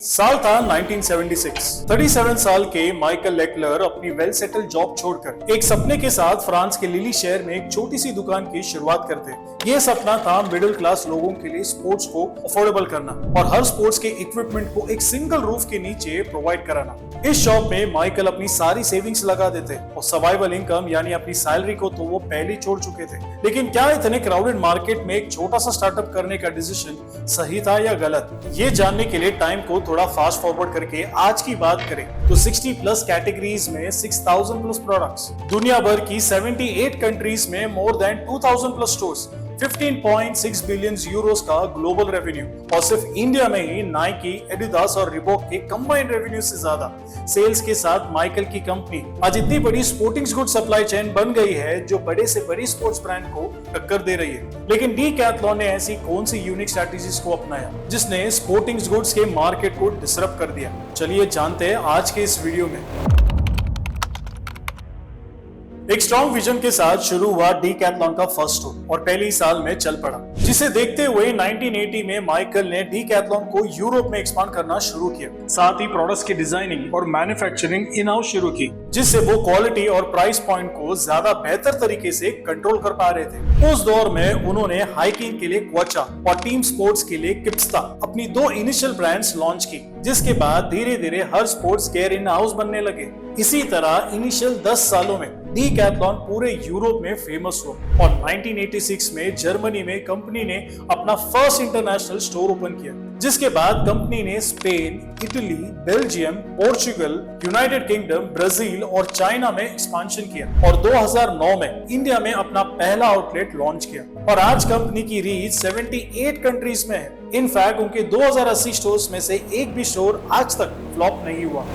साल था 1976। 37 साल के माइकल लेकलर अपनी वेल सेटल जॉब छोड़कर एक सपने के साथ फ्रांस के लिली शहर में एक छोटी सी दुकान की शुरुआत करते। ये सपना था मिडिल क्लास लोगों के लिए स्पोर्ट्स को अफोर्डेबल करना और हर स्पोर्ट्स के इक्विपमेंट को एक सिंगल रूफ के नीचे प्रोवाइड कराना। इस शॉप में माइकल अपनी सारी सेविंग्स लगा देते और सर्वाइवल इनकम यानी अपनी सैलरी को तो वो पहले छोड़ चुके थे। लेकिन क्या इतने क्राउडेड मार्केट में एक छोटा सा स्टार्टअप करने का डिसीजन सही था या गलत, ये जानने के लिए टाइम को थोड़ा फास्ट फॉरवर्ड करके आज की बात करें तो 60 प्लस कैटेगरीज में 6000 प्लस प्रोडक्ट्स, दुनिया भर की 78 कंट्रीज में more than 2000 plus stores, 15.6 billion Euros का ग्लोबल रेवेन्यू और सिर्फ इंडिया में ही नाइकी, एडिडास और रिबॉक के कंबाइंड रेवेन्यू से ज्यादा सेल्स के साथ माइकल की कंपनी आज इतनी बड़ी स्पोर्टिंग गुड सप्लाई चेन बन गई है जो बड़े से बड़ी स्पोर्ट्स ब्रांड को टक्कर दे रही है। लेकिन डीकैथलॉन ने ऐसी कौन सी यूनिक स्ट्रेटजीज को अपनाया जिसने स्पोर्टिंग गुड्स के मार्केट को डिसरप्ट कर दिया? चलिए जानते हैं आज के इस वीडियो में। एक स्ट्रॉन्ग विजन के साथ शुरू हुआ डीकैथलॉन का फर्स्ट स्टोर और पहले ही साल में चल पड़ा, जिसे देखते हुए 1980 में माइकल ने डीकैथलॉन को यूरोप में एक्सपांड करना शुरू किया। साथ ही प्रोडक्ट्स की डिजाइनिंग और मैन्युफैक्चरिंग इन हाउस शुरू की, जिससे वो क्वालिटी और प्राइस पॉइंट को ज्यादा बेहतर तरीके से कंट्रोल कर पा रहे थे। उस दौर में उन्होंने हाइकिंग के लिए क्वाचा और टीम स्पोर्ट्स के लिए किप्स्ता अपनी दो इनिशियल ब्रांड्स लॉन्च की, जिसके बाद धीरे धीरे हर स्पोर्ट्स गेयर इन हाउस बनने लगे। इसी तरह इनिशियल 10 सालों में डीकैथलॉन पूरे यूरोप में फेमस हुआ और 1986 में जर्मनी में कंपनी ने अपना फर्स्ट इंटरनेशनल स्टोर ओपन किया, जिसके बाद कंपनी ने Spain, Italy, Belgium, Portugal, United kingdom, Brazil और चाइना में एक्सपांशन किया और 2009 में इंडिया में अपना पहला आउटलेट लॉन्च किया और आज कंपनी की रीच 78 कंट्रीज में है। इनफैक्ट उनके 2080 स्टोर्स में से एक भी स्टोर आज तक फ्लॉप नहीं हुआ।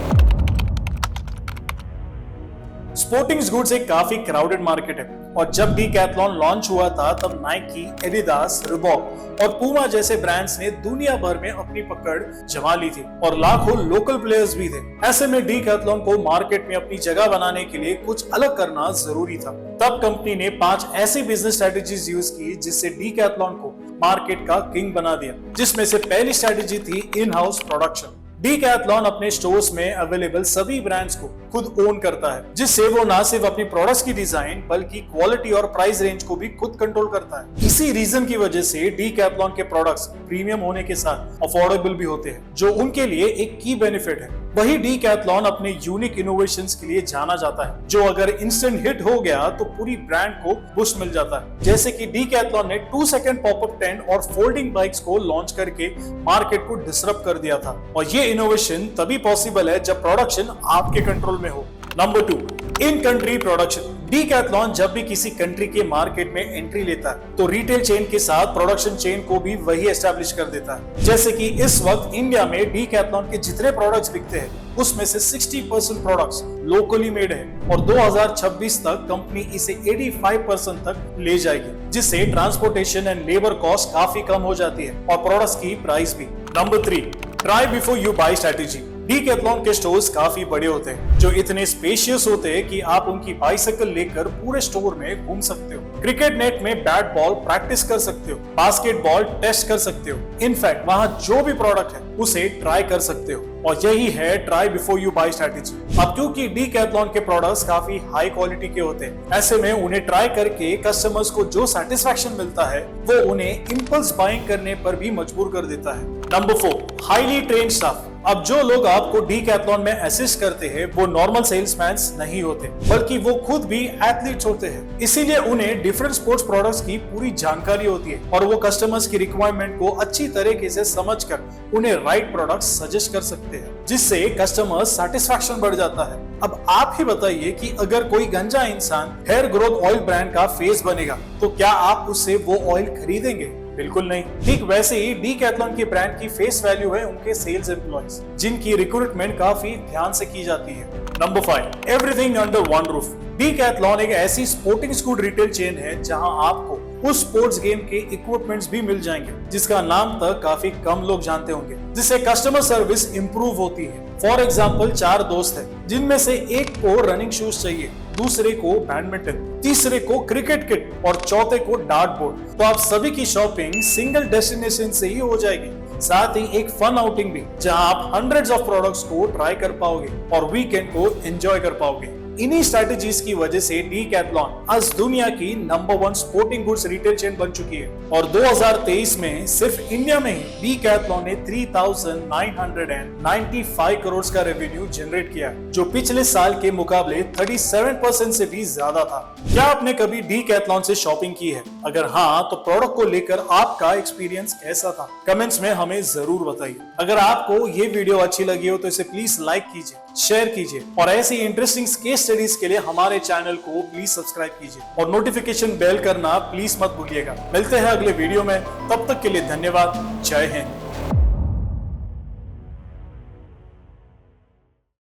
स्पोर्टिंग गुड्स एक काफी क्राउडेड मार्केट है और जब डीकैथलॉन लॉन्च हुआ था तब नाइकी, एडिडास, रिबॉक और पूमा जैसे ब्रांड्स ने दुनिया भर में अपनी पकड़ जमा ली थी और लाखों लोकल प्लेयर्स भी थे। ऐसे में डीकैथलॉन को मार्केट में अपनी जगह बनाने के लिए कुछ अलग करना जरूरी था। तब कंपनी ने 5 ऐसी बिजनेस स्ट्रेटेजीज यूज की जिससे डीकैथलॉन को मार्केट का किंग बना दिया, जिसमें से पहली स्ट्रेटेजी थी इन हाउस प्रोडक्शन। डीकैथलॉन अपने स्टोर्स में अवेलेबल सभी ब्रांड्स को खुद ओन करता है, जिससे वो ना सिर्फ अपनी प्रोडक्ट्स की डिजाइन बल्कि क्वालिटी और प्राइस रेंज को भी खुद कंट्रोल करता है। इसी रीजन की वजह से डीकैथलॉन के प्रोडक्ट्स प्रीमियम होने के साथ अफोर्डेबल भी होते हैं, जो उनके लिए एक की बेनिफिट है। वही डीकैथलॉन अपने यूनिक इनोवेशंस के लिए जाना जाता है, जो अगर इंस्टेंट हिट हो गया तो पूरी ब्रांड को बूस्ट मिल जाता है। जैसे कि डीकैथलॉन ने 2 सेकंड पॉपअप टेंट और फोल्डिंग बाइक्स को लॉन्च करके मार्केट को डिसरप्ट कर दिया था और ये इनोवेशन तभी पॉसिबल है जब प्रोडक्शन आपके कंट्रोल में हो। Number 2, in country production. Decathlon जब भी किसी कंट्री के मार्केट में एंट्री लेता है तो रिटेल चेन के साथ प्रोडक्शन चेन को भी वही एस्टैब्लिश कर देता है। जैसे कि इस वक्त इंडिया में डीकैथलॉन के जितने प्रोडक्ट्स बिकते हैं उसमें से 60% प्रोडक्ट्स लोकली मेड है और 2026 तक कंपनी इसे 85% तक ले जाएगी, जिससे ट्रांसपोर्टेशन एंड लेबर कॉस्ट काफी कम हो जाती है और प्रोडक्ट्स की प्राइस भी। Number 3, try before you buy strategy. Decathlon के स्टोर्स काफी बड़े होते हैं, जो इतने स्पेशियस होते हैं कि आप उनकी बाइसाइकिल लेकर पूरे स्टोर में घूम सकते हो, क्रिकेट नेट में बैट बॉल प्रैक्टिस कर सकते हो, बास्केटबॉल टेस्ट कर सकते हो। इनफैक्ट वहां जो भी प्रोडक्ट है उसे ट्राई कर सकते हो और यही है try before you buy strategy. अब क्योंकि डीकैथलॉन के प्रोडक्ट्स काफी हाई क्वालिटी के होते हैं, ऐसे में उन्हें ट्राई करके कस्टमर्स को जो सेटिस्फैक्शन मिलता है वो उन्हें इंपल्स बाइंग करने पर भी मजबूर कर देता है। Number 4, highly trained staff. अब जो लोग आपको डीकैथलॉन में असिस्ट करते हैं वो नॉर्मल सेल्समैन नहीं होते, बल्कि वो खुद भी एथलीट्स होते हैं। इसीलिए उन्हें डिफरेंट स्पोर्ट्स प्रोडक्ट्स की पूरी जानकारी होती है और वो कस्टमर्स की रिक्वायरमेंट को अच्छी तरीके से समझकर उन्हें राइट प्रोडक्ट्स सजेस्ट कर सकते हैं, जिससे कस्टमर सेटिस्फैक्शन बढ़ जाता है। अब आप ही बताइए कि अगर कोई गंजा इंसान हेयर ग्रोथ ऑयल ब्रांड का फेस बनेगा तो क्या आप उससे वो ऑयल खरीदेंगे? बिल्कुल नहीं। ठीक वैसे ही डीकैथलॉन के ब्रांड की फेस वैल्यू है उनके सेल्स एम्प्लॉइज, जिनकी रिक्रूटमेंट काफी ध्यान से की जाती है। Number 5, everything under one roof. Decathlon एक ऐसी स्पोर्टिंग गुड रिटेल चेन है जहां आपको उस स्पोर्ट्स गेम के इक्विपमेंट्स भी मिल जाएंगे जिसका नाम तक काफी कम लोग जानते होंगे, जिससे कस्टमर सर्विस इंप्रूव होती है। फॉर एग्जाम्पल 4 दोस्त हैं जिनमें से एक को रनिंग शूज चाहिए, दूसरे को बैडमिंटन, तीसरे को क्रिकेट किट और चौथे को डार्ट बोर्ड। तो आप सभी की शॉपिंग सिंगल डेस्टिनेशन से ही हो जाएगी। साथ ही एक फन आउटिंग भी, जहां आप हंड्रेड्स ऑफ प्रोडक्ट्स को ट्राई कर पाओगे और वीकेंड को एंजॉय कर पाओगे। इन्हीं स्ट्रेटजीज की वजह से डीकैथलॉन आज दुनिया की number 1 sporting goods retail chain बन चुकी है और 2023 में सिर्फ इंडिया में ही डीकैथलॉन ने 3,995 करोड़ का रेवेन्यू जनरेट किया, जो पिछले साल के मुकाबले 37% से भी ज्यादा था। क्या आपने कभी डीकैथलॉन से शॉपिंग की है? अगर हाँ, तो प्रोडक्ट को लेकर आपका एक्सपीरियंस कैसा था? कमेंट्स में हमें जरूर बताइए। अगर आपको ये वीडियो अच्छी लगी हो तो इसे प्लीज लाइक कीजिए, शेयर कीजिए और ऐसी इंटरेस्टिंग केस स्टडीज के लिए हमारे चैनल को प्लीज सब्सक्राइब कीजिए और नोटिफिकेशन बेल करना प्लीज मत भूलिएगा। मिलते हैं अगले वीडियो में, तब तक के लिए धन्यवाद। जय हिंद।